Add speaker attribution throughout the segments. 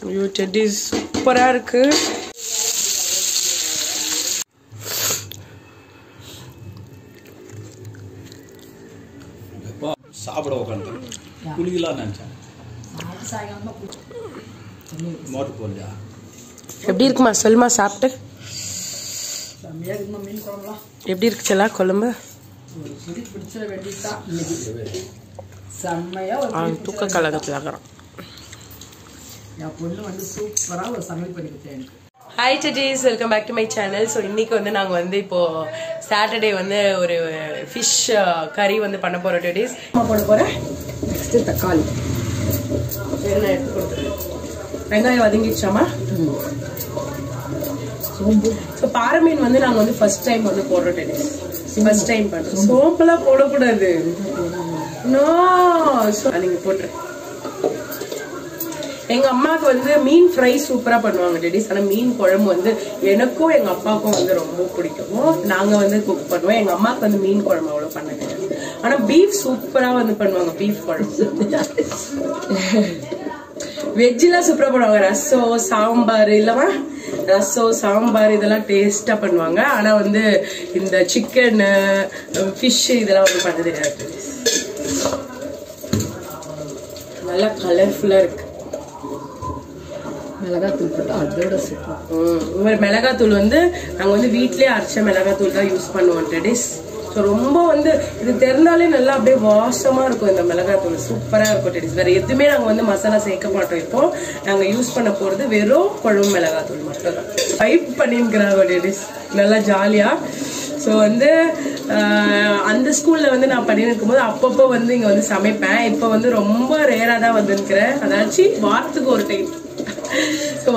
Speaker 1: ஐயோ செடி சூப்பரா இருக்கு.
Speaker 2: சாப்பிட உட்காந்து குளிக்கலாம் நினைச்சேன். மோட்டர் போடலையா?
Speaker 1: எப்படி இருக்குமா சொல்லுமா சாப்பிட்டு எப்படி இருக்கு செல்லா குழம்பு? தூக்க கலகத்தில் ஆகிறான். Hi dears, welcome back to my channel. So இன்னைக்கு வந்து நாங்கள் வந்து இப்போ சாட்டர்டே வந்து ஒரு ஃபிஷ் கறி வந்து பண்ண போகிறோம் டீஸ். போட போகிறேன். நெக்ஸ்ட்டு தக்காளி எண்ணெய் எடுத்து கொடுத்துருக்கேன். வெங்காயம் வதங்கிடுச்சாமா? சோம்பு. ஸோ பாறை மீன் வந்து நாங்கள் வந்து ஃபர்ஸ்ட் டைம் வந்து போடுறோம் டீஸ். ஃபர்ஸ்ட் டைம் பண்ணுறோம். சோம்பெல்லாம் போடக்கூடாது. நோ, நீங்கள் போட்டுரு. எங்க அம்மாவுக்கு வந்து மீன் ஃப்ரை சூப்பரா பண்ணுவாங்க டெடிஸ். ஆனா மீன் குழம்பு வந்து எனக்கும் எங்க அப்பாவுக்கும் வந்து ரொம்ப பிடிக்கும். நாங்க வந்து குக் பண்ணுவோம். எங்க அம்மாவுக்கு வந்து மீன் குழம்பு அவ்வளவு பண்ண கிடையாது. ஆனா பீஃப் சூப்பரா வந்து பண்ணுவாங்க. பீஃப் குழம்பு வெஜ்ஜெல்லாம் சூப்பரா பண்ணுவாங்க. ரசம் சாம்பார் இல்லவா, ரசம் சாம்பார் இதெல்லாம் டேஸ்டா பண்ணுவாங்க. ஆனா வந்து இந்த சிக்கன் ஃபிஷ் இதெல்லாம் வந்து பண்ண தெரியாது. நல்லா கலர்ஃபுல்லா இருக்கு. மிளகாத்தூள் போட்டு அதோட சூப்பர். மிளகாத்தூள் வந்து நாங்கள் வந்து வீட்லேயே அரைச்ச மிளகாத்தூள் தான் யூஸ் பண்ணுவோம் டெடிஸ். ஸோ ரொம்ப வந்து இது தெரிந்தாலே நல்லா அப்படியே வாசமாக இருக்கும். இந்த மிளகாத்தூள் சூப்பராக இருக்கும் டெடிஸ். வேறு எதுவுமே நாங்கள் வந்து மசாலா சேர்க்க மாட்டோம். இப்போ நாங்கள் யூஸ் பண்ண போகிறது வெறும் குழம்பு மிளகாத்தூள் மட்டும் தான். ஃபைட் பண்ணிருக்கிறாங்க டெடிஸ் நல்லா ஜாலியாக. ஸோ வந்து அந்த ஸ்கூலில் வந்து நான் பண்ணியிருக்கும் போது அப்பப்போ வந்து இங்கே வந்து சமைப்பேன். இப்போ வந்து ரொம்ப ரேராக தான் வந்துருக்கிறேன். அதாச்சும் வாரத்துக்கு ஒரு டைம்.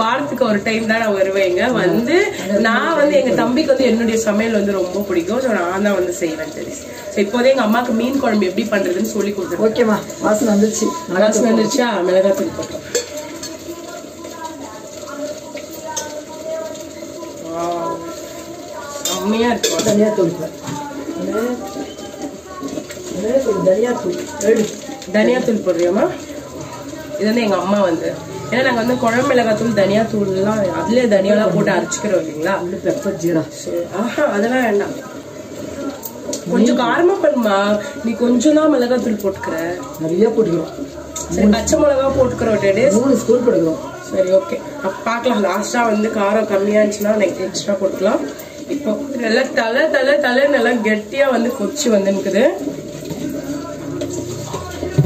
Speaker 1: வாரத்துக்கு ஒரு டைம் தான் நான் வருவேங்க. வந்து நான் வந்து எங்க தம்பிக்கு வந்து என்னுடைய சமையல் வந்து ரொம்ப பிடிக்கும். ஸோ நான் தான் வந்து செய்வேன் தெரியும். ஸோ இப்போதே எங்க அம்மாவுக்கு மீன் குழம்பு எப்படி பண்றதுன்னு சொல்லி கொடுத்துருக்கேன். ஓகேவா? வாசனை வந்துருச்சு. வாசனை வந்துருச்சா? மிளகாத்தூள் போட்டோம். செம்மையா இருக்கும். தனியாத்தூள் தனியாத்தூள் போடுறியோமா? இது வந்து எங்க அம்மா வந்து, ஏன்னா நாங்க வந்து குழம்பு மிளகாத்தூள் தனியாத்தூள் எல்லாம் அதுல தனியாலாம் போட்டு அரைச்சிக்கிறோம் இல்லைங்களா. பெப்பர் ஜீரா அதெல்லாம் வேண்டாம். கொஞ்சம் காரமா பண்ணுமா. நீ கொஞ்சம் தான் மிளகாத்தூள் போட்டுக்கிற. நிறைய போட்டுக்கிறோம். சரி, பச்சை மிளகா போட்டுக்கிறோம். 3 ஸ்பூன் போட்டுக்கிறோம். சரி, ஓகே. பார்க்கலாம். லாஸ்டா வந்து காரம் கம்மியா இருந்துச்சுன்னா நெக்ஸ்ட் எக்ஸ்ட்ரா போட்டுக்கலாம். இப்போ நல்லா தலை நல்லா கெட்டியா வந்து கொச்சி வந்து நிக்குது.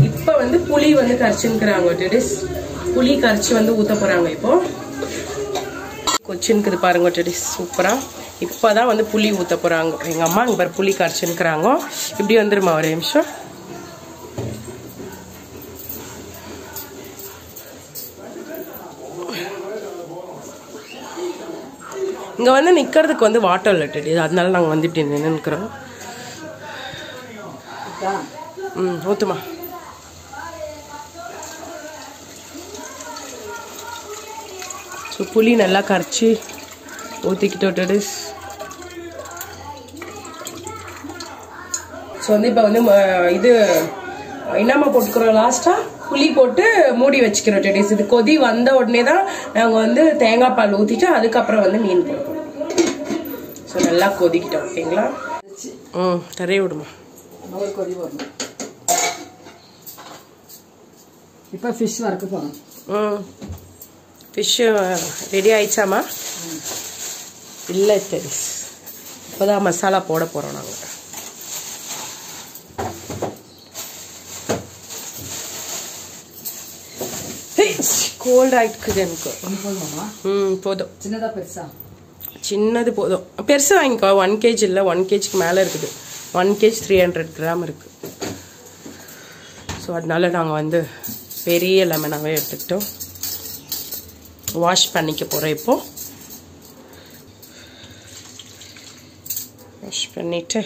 Speaker 1: இப்ப வந்து புளி வந்து கரைச்சுக்கிறாங்க டெடிஸ். புளி கரைச்சி வந்து ஊத்த போறாங்க. இப்போ கொச்சின்க்குது பாருங்க டெடிஸ் சூப்பரா. இப்பதான் வந்து புளி ஊத்த போறாங்க எங்க அம்மா. இங்க பாரு புளி கரைச்சுக்கிறாங்க. இப்படி வந்துருமா ஒரு நிமிஷம். இங்க வந்து நிக்கிறதுக்கு வந்து வாட்டர் இல்லை டெடிஸ். அதனால நாங்க வந்து இப்படி நின்று நிக்கிறோம். ஊத்துமா. ஸோ புளி நல்லா கரைச்சி ஊற்றிக்கிட்டோம் டெடிஸ். ஸோ வந்து இப்போ வந்து இது என்னம்மா போட்டுக்கிறோம் லாஸ்ட்டாக புளி போட்டு மூடி வச்சுக்கிறோம் டெடிஸ். இது கொதி வந்த உடனே தான் நாங்கள் வந்து தேங்காய் பால் ஊற்றிட்டு அதுக்கப்புறம் வந்து மீன் போடுறோம். ஸோ நல்லா கொதிக்கிட்டோம். ஓகேங்களா? தரைய விடுமா. கொதி வரணும். இப்போ ஃபிஷ் வறுக்க போகிறோம். ஃபிஷ்ஷு ரெடி ஆயிடுச்சாமா? இல்லை தெரிஸ். இப்போதான் மசாலா போட போகிறோம் நாங்கள். கோல்ட் ஆகிட்டுக்குது எனக்கு. போதும். சின்னதாக பெருசா? சின்னது போதும். பெருசு வாங்கிக்கோ. 1 kg இல்லை, 1 kgக்கு மேலே இருக்குது. 1 kg 300 கிராம் இருக்குது. ஸோ அதனால நாங்கள் வந்து பெரிய லெமனாகவே எடுத்துக்கிட்டோம். வாஷ் பண்ணிக்க போகிறோம். இப்போ வாஷ் பண்ணிட்டு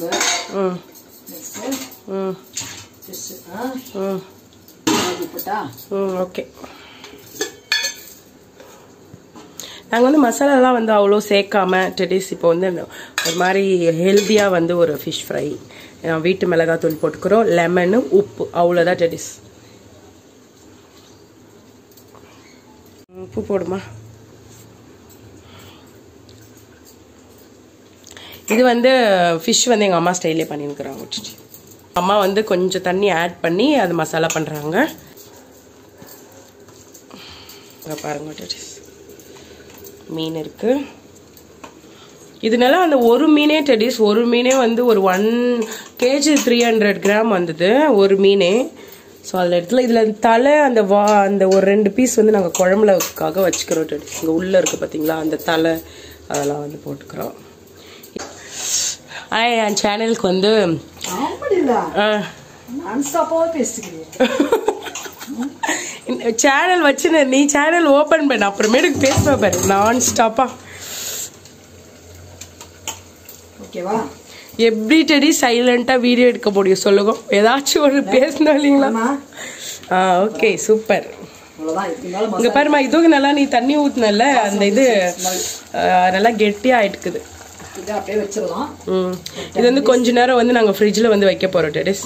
Speaker 3: குழம்பு. Next fish. போட்டா
Speaker 1: ஓகே. நாங்கள் வந்து மசாலாலாம் வந்து அவ்வளோ சேர்க்காம டெடிஸ் இப்போ வந்து ஒரு மாதிரி ஹெல்த்தியாக வந்து ஒரு ஃபிஷ் ஃப்ரை வீட்டு மிளகாத்தூள் போட்டுக்கிறோம், லெமனு உப்பு, அவ்வளோதான் டெடிஸ். உப்பு போடுமா. இது வந்து ஃபிஷ் வந்து எங்கள் அம்மா ஸ்டைலே பண்ணியிருக்கிறாங்க. அம்மா வந்து கொஞ்சம் தண்ணி ஆட் பண்ணி அது மசாலா பண்ணுறாங்க. பாருங்க டெடிஸ் மீன் இருக்கு. இதனால அந்த ஒரு மீனே டெடிஸ், ஒரு மீனே வந்து ஒரு 1 kg 300 கிராம் வந்தது ஒரு மீனே. ஸோ அதில் இடத்துல இதில் தலை அந்த ஒரு 2 பீஸ் வந்து நாங்கள் குழம்புலக்காக வச்சுக்கிறோம் டெடிஸ். இங்கே உள்ளே இருக்குது பார்த்தீங்களா அந்த தலை, அதெல்லாம் வந்து போட்டுக்கிறோம். என் சேனலுக்கு வந்து சேனல் வச்சு நீ சேனல் ஓபன் பண்ண அப்புறமேட்டுக்கு பேசுவேன் பாரு நான் ஸ்டாப்பா.
Speaker 3: ஓகேவா?
Speaker 1: எப்படி டெடி சைலண்டா வீடியோ எடுக்க முடியும் சொல்லுங்க, ஏதாச்சும் ஒரு பேசணும் இல்லைங்களா? Okay super. இங்க பாருமா, இதுவும் நல்லா நீ தண்ணி ஊத்துனல அந்த இது நல்லா கெட்டியா ஆயிட்டுக்குது.
Speaker 3: இதை அப்படியே வச்சிடலாம்.
Speaker 1: இது வந்து கொஞ்ச நேரம் வந்து நாங்க ஃப்ரிட்ஜ்ல வந்து வைக்க போறோம் டெடிஸ்.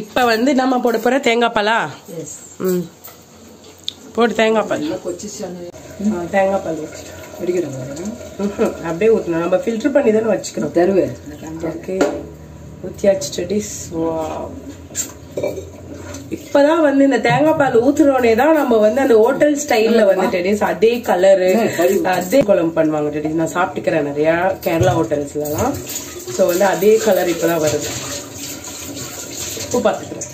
Speaker 1: இப்ப வந்து நம்ம போட போற தேங்காய் பாலா. போட்டு தேங்காய் பால், தேங்காய் பால் அப்படியே ஊற்றணும். நம்ம ஃபில்டர் பண்ணி தானே வச்சுக்கணும். தருவேன். ஓகே ஊற்றியாச்சு டெடிஸ். இப்பதான் வந்து இந்த தேங்காய் பால் ஊத்துறோனே தான் நம்ம வந்து அந்த ஹோட்டல் ஸ்டைல்ல வந்து டெடிஸ் அதே கலரு அதே குழம்பு பண்ணுவாங்க டெடிஸ். நான் சாப்பிட்டுக்கிறேன் நிறைய கேரளா ஹோட்டல்ஸ்ல எல்லாம். ஸோ வந்து அதே கலர் இப்பதான் வருது. உப்பு பார்த்துக்கிறேன்.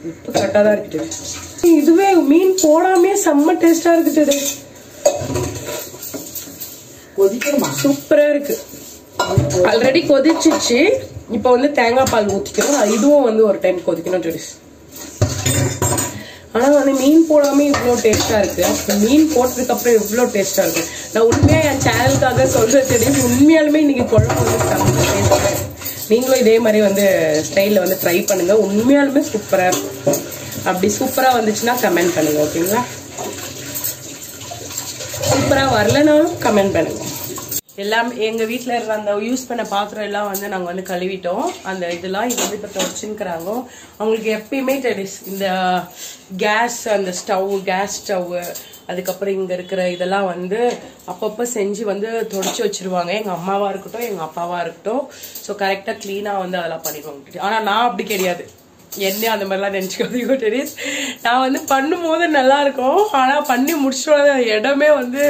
Speaker 1: உப்பு கரெக்டா தான் இருக்கு. இதுவே மீன் போடாமே செம்ம டேஸ்டா இருக்கு.
Speaker 3: கொதிக்கணுமா?
Speaker 1: சூப்பரா இருக்கு. ஆல்ரெடி கொதிச்சிச்சு. இப்ப வந்து தேங்காய் பால் ஊத்திக்கிறோம். இதுவும் வந்து ஒரு டைம் கொதிக்கணும் டெடிஸ். ஆனா வந்து மீன் போடாம இவ்வளவு டேஸ்டா இருக்கு. மீன் போட்டதுக்கு அப்புறம் இவ்வளவு டேஸ்டா இருக்கு. நான் உண்மையா என் சேனலுக்காக சொல்றது தெரியும். உண்மையாலுமே இன்னைக்கு குழம்பு வந்து செம்ம டேஸ்டா. நீங்களும் இதே மாதிரி வந்து ஸ்டைல்ல வந்து ட்ரை பண்ணுங்க. உண்மையாலுமே சூப்பரா இருக்கும். அப்படி சூப்பரா வந்துச்சுன்னா கமெண்ட் பண்ணுங்க. ஓகேங்களா? சூப்பரா வரலனாலும் கமெண்ட் பண்ணுங்க. எல்லாம் எங்க வீட்டுல இருந்த அந்த யூஸ் பண்ண பாத்திரம் எல்லாம் வந்து நாங்க வந்து கழுவிட்டோம். அந்த இதெல்லாம் இது வந்து இப்ப தொடச்சுக்கிறாங்க. அவங்களுக்கு எப்பயுமே டெடிஸ் இந்த கேஸ், அந்த கேஸ் ஸ்டவ், அதுக்கப்புறம் இங்க இருக்கிற இதெல்லாம் வந்து அப்பப்ப செஞ்சு வந்து தொடச்சு வச்சிருவாங்க. எங்க அம்மாவா இருக்கட்டும் எங்க அப்பாவா இருக்கட்டும். ஸோ கரெக்டா கிளீனா வந்து அதெல்லாம் பண்ணிடுவாங்க. ஆனா நான் அப்படி கிடையாது. என்ன அந்த மாதிரிலாம் நினைச்சுக்காதீங்க டெடிஸ். நான் வந்து பண்ணும் போது நல்லா இருக்கும். ஆனா பண்ணி முடிச்சுட்டு இடமே வந்து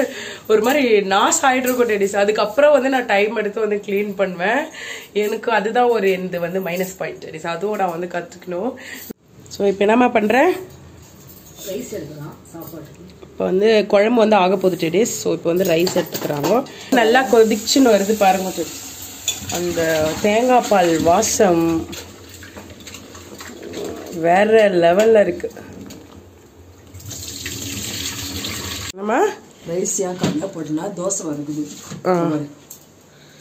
Speaker 1: ஒரு மாதிரி நாஸ் ஆயிட்டு இருக்கும் டெடிஸ். அதுக்கப்புறம் வந்து நான் டைம் எடுத்து வந்து கிளீன் பண்ணுவேன். எனக்கு அதுதான் ஒரு இந்த வந்து மைனஸ் பாயிண்ட் டெடிஸ். அதுவும் நான் வந்து கத்துக்கணும். ஸோ இப்போ என்னம்மா பண்றேன்,
Speaker 3: ரைஸ் எடுக்கலாம் சாப்பாட்டுக்கு.
Speaker 1: இப்போ வந்து குழம்பு வந்து ஆக போகுது டெடிஸ். ஸோ இப்போ வந்து ரைஸ் எடுத்துக்கிறாங்க. நல்லா கொதிச்சுன்னு வருது பாருங்க டெடிஸ். அந்த தேங்காய் பால் வாசம் வேற லெவல்ல இருக்கு.
Speaker 3: ரைஸ் ஏன் கம்மியா போட்டுனா தோசை வருது.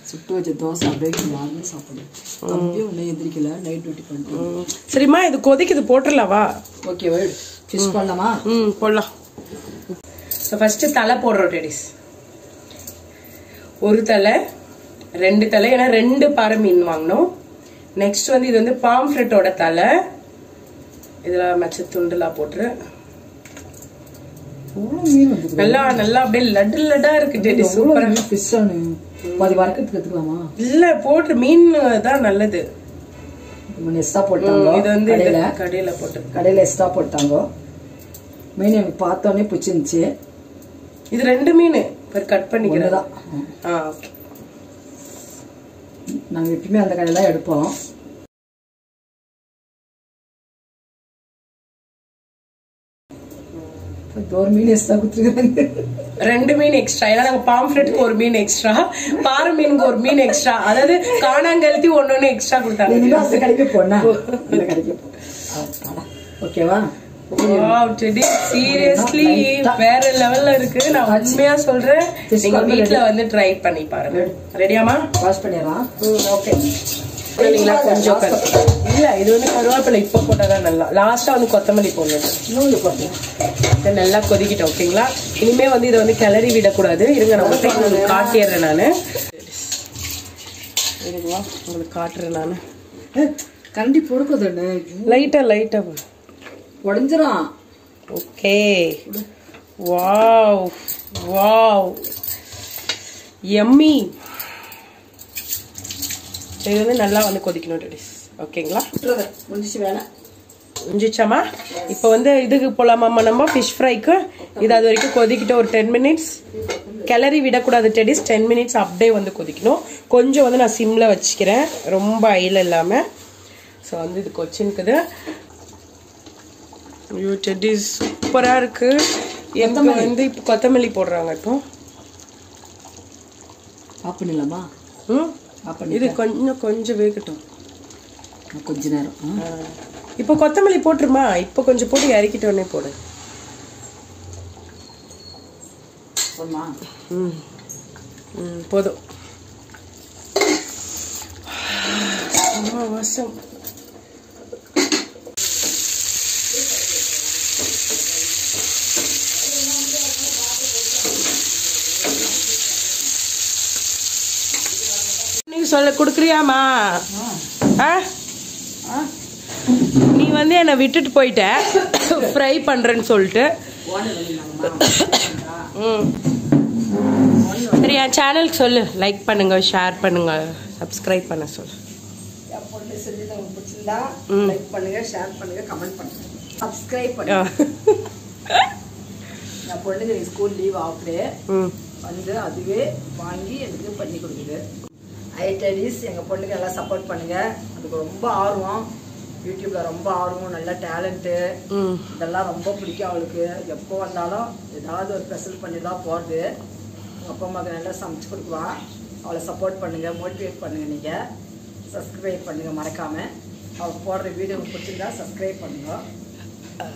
Speaker 3: சுட்டு வச்ச தோசை அப்படியே யாருமே சாப்பிடலாம். தம்பி ஒன்னும் எந்திரிக்கல, நைட் டியூட்டி பண்ணுறோம்.
Speaker 1: சரிம்மா இது கொதிக்குது, போட்டுடலாவா?
Speaker 3: ஓகே ஃபிஷ் பண்ணலாமா?
Speaker 1: போடலாம். ஃபர்ஸ்ட் தலை போடுறோம் டெடிஸ். ஒரு தலை 2 தலை, ஏன்னா 2 பாறை மீன் வாங்கினோம். நெக்ஸ்ட் வந்து இது வந்து பாம்ஃப்ரெட்டோட தலை. இதுல மச்ச துண்டுலாம் போட்டு நல்லா நல்லா அப்படியே லட்டு லட்டா இருக்கு டெடிஸ். சூப்பரா
Speaker 3: ஃபிஷ் பாதி வறுக்கிறதுக்கு எடுத்துக்கலாமா?
Speaker 1: இல்ல போட்டு மீன் தான் நல்லது.
Speaker 3: எக்ஸ்ட்ரா போட்டாங்க.
Speaker 1: இது வந்து கடையில போட்டு
Speaker 3: கடையில எக்ஸ்ட்ரா போட்டாங்க. மீன் எனக்கு பார்த்தோன்னே பிடிச்சிருந்துச்சு.
Speaker 1: இது 2 மீன் கட் பண்ணிக்கிறதா? ஓகே.
Speaker 3: நாங்க எப்பயுமே அந்த கடையில தான் எடுப்போம். ஒரு மீன் எக்ஸ்ட்ரா கொடுத்துருக்காங்க.
Speaker 1: 2 மீன் எக்ஸ்ட்ரா. ஏன்னா நாங்க பாம்ஃப்ரெட்டுக்கு 1 மீன் எக்ஸ்ட்ரா, பாறை மீனுக்கு 1 மீன் எக்ஸ்ட்ரா, அதாவது காணாங்கழுத்தி 1 எக்ஸ்ட்ரா கொடுத்தாங்க.
Speaker 3: அந்த கடைக்கு போனா அந்த கடைக்கு போ. ஓகேவா?
Speaker 1: வாவ் டெடி, சீரியஸ்லி வேற லெவல்ல இருக்கு. நான் உண்மையா சொல்றேன், நீங்க வீட்ல வந்து ட்ரை பண்ணி பாருங்க. ரெடியாமா?
Speaker 3: வாஷ் பண்ணிடலாம்.
Speaker 1: ஓகே. கொஞ்சம் இல்ல, இது வந்து கருவேப்பிலை இப்ப போட்டாதான் நல்லா. லாஸ்டா வந்து கொத்தமல்லி போடணும்.
Speaker 3: இன்னொன்று போட்டேன்.
Speaker 1: நல்லா கொதிக்கிட்டோம். ஓகேங்களா? இனிமே வந்து இதை வந்து கிளறி விடக்கூடாது. இருங்க, நான் உங்களுக்கு காட்டிடுறேன். நானு இருங்களா, உங்களுக்கு காட்டுறேன். நானு
Speaker 3: கண்டி பொறுக்குதுன்னு
Speaker 1: லைட்டா
Speaker 3: உடஞ்சிரும்.
Speaker 1: ஓகே. Wow wow, yummy. இது வந்து நல்லா வந்து கொதிக்கணும் டெடிஸ். ஓகேங்களா?
Speaker 3: முடிச்சு வேலை
Speaker 1: முடிஞ்சிச்சாமா? இப்போ வந்து இதுக்கு போலாமாம்மா, நம்ம ஃபிஷ் ஃப்ரைக்கு. இது அது வரைக்கும் கொதிக்கிட்டு ஒரு 10 மினிட்ஸ். கிளறி விடக்கூடாது டெடிஸ். 10 மினிட்ஸ் அப்படியே வந்து கொதிக்கணும். கொஞ்சம் வந்து நான் சிம்ல வச்சுக்கிறேன், ரொம்ப ஐல இல்லாம. ஸோ வந்து இது கொச்சின்க்குது. ஐயோ டெடிஸ், சூப்பரா இருக்கு. எனக்கு வந்து இப்போ கொத்தமல்லி போடுறாங்க. இப்போ
Speaker 3: ஆஃப் பண்ணிடலாமா?
Speaker 1: இது கொஞ்சம் வேகட்டும்.
Speaker 3: கொஞ்ச நேரம்.
Speaker 1: இப்போ கொத்தமல்லி போட்டுருமா? இப்போ கொஞ்சம் போட்டு இறக்கிட்ட உடனே போடு. போதும். வாசம். சொல்ல குடுக்குறியாமா? நீ வந்து என்னை விட்டுட்டு போயிட்ட ஃப்ரை பண்றேன்னு சொல்லிட்டு. சரி, என் சேனலுக்கு சொல்லு, லைக் பண்ணுங்க, ஷேர் பண்ணுங்க, சப்ஸ்கிரைப் பண்ண சொல்லு.
Speaker 3: என் பொண்ணு செஞ்சது உங்களுக்கு பிடிச்சிருந்தா லைக் பண்ணுங்க, ஷேர் பண்ணுங்க, கமெண்ட் பண்ணுங்க, சப்ஸ்கிரைப் பண்ணுங்க. என் பொண்ணுக்கு ஸ்கூல் லீவ் ஆஃப்டே வந்து அதுவே வாங்கி எனக்கு பண்ணி கொடுக்குது. ஐடெடிஸ் எங்கள் பொண்ணுக்கு எல்லாம் சப்போர்ட் பண்ணுங்க. அதுக்கு ரொம்ப ஆர்வம், யூடியூப்ல ரொம்ப ஆர்வம், நல்ல டேலண்ட்டு. இதெல்லாம் ரொம்ப பிடிக்கும் அவளுக்கு. எப்போ வந்தாலும் ஏதாவது ஒரு ஸ்பெஷல் பண்ணி தான் போகிறது. அப்பா அம்மாவுக்கு நல்லா சமைச்சு கொடுக்குவா. அவளை சப்போர்ட் பண்ணுங்க, மோட்டிவேட் பண்ணுங்க. நீங்கள் சப்ஸ்கிரைப் பண்ணுங்க மறக்காம. அவளுக்கு போடுற வீடியோ பிடிச்சிருந்தா சப்ஸ்கிரைப் பண்ணுங்க.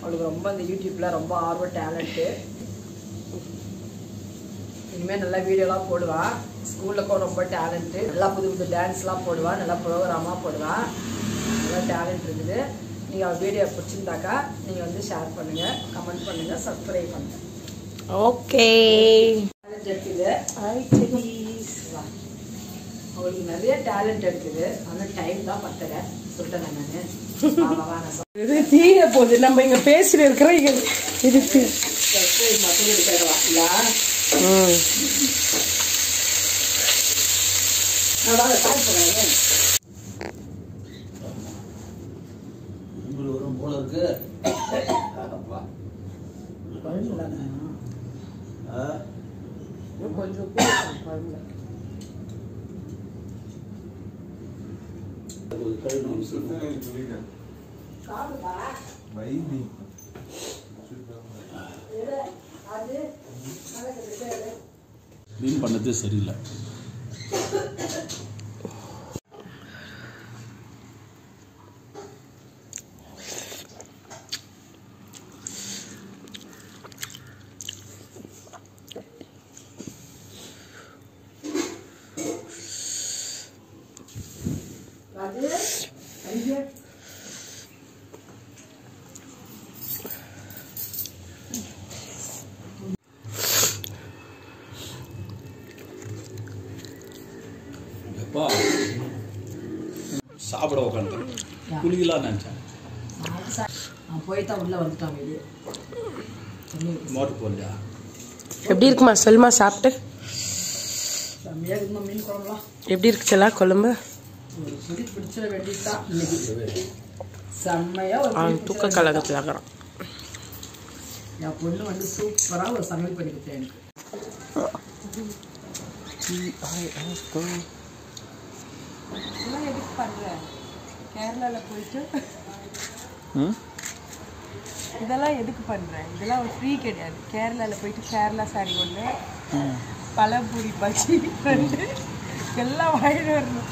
Speaker 3: அவளுக்கு ரொம்ப இந்த யூடியூப்ல ரொம்ப ஆர்வம், டேலண்ட்டு. இனிமேல் நல்லா வீடியோலாம் போடுவா. ஸ்கூலில் கூட ரொம்ப டேலண்ட்டு. நல்லா புது புது டான்ஸ்லாம் போடுவா, நல்லா ப்ரோக்ராமாக போடுவா. நல்லா டேலண்ட் இருக்குது. நீங்கள் அவள் வீடியோ பிடிச்சிருந்தாக்கா நீங்கள் வந்து ஷேர் பண்ணுங்கள், கமெண்ட் பண்ணுங்கள், சப்ஸ்கிரைப் பண்ணுங்கள்.
Speaker 1: ஓகே.
Speaker 3: டேலண்ட் இருக்குது அவளுக்கு, நிறைய டேலண்ட் இருக்குது. ஆனால் டைம் தான் பத்தலை சொல்லிட்டேன் நான்.
Speaker 1: இது தீர போகுது. நம்ம இங்க பேசிட்டு இருக்கிறோம். இது
Speaker 3: சப்ஸ்கிரைப் மட்டும் எடுத்துடலாம்.
Speaker 2: போல இருக்கு.
Speaker 1: கொஞ்சம்
Speaker 2: மீன் பண்ணதே சரியில்லை. சாப்பிட உட்காந்துட்டேன். குளிக்கலாம் நினச்சேன்.
Speaker 3: போய் தான் உள்ள வந்துட்டான் வெளியே.
Speaker 2: மோட்டர் போடலையா?
Speaker 1: எப்படி இருக்குமா சொல்லுமா? சாப்பிட்டு
Speaker 3: செம்மையாக இருக்குமா மீன் குழம்புலாம்?
Speaker 1: எப்படி இருக்குச்சலா குழம்பு?
Speaker 3: ஒரு பிடி பிடிச்சிட வேண்டியதுதான் இன்னைக்கு. செம்மையாக ஒரு
Speaker 1: தூக்க கலகத்தில் ஆகிறான்.
Speaker 3: என் பொண்ணு வந்து சூப்பராக ஒரு சமையல் பண்ணி கொடுத்தேன் எனக்கு.
Speaker 1: எதுக்கு பண்ற? கேரளால போயிட்டு இதெல்லாம் எதுக்கு பண்றேன்? இதெல்லாம் ஒரு ஃப்ரீ கிடையாது. கேரளால போயிட்டு கேரளா சாரி ஒன்று, பழம்பூரி பஜ்ஜி 2 எல்லாம் வாங்கிட்டு வரணும்.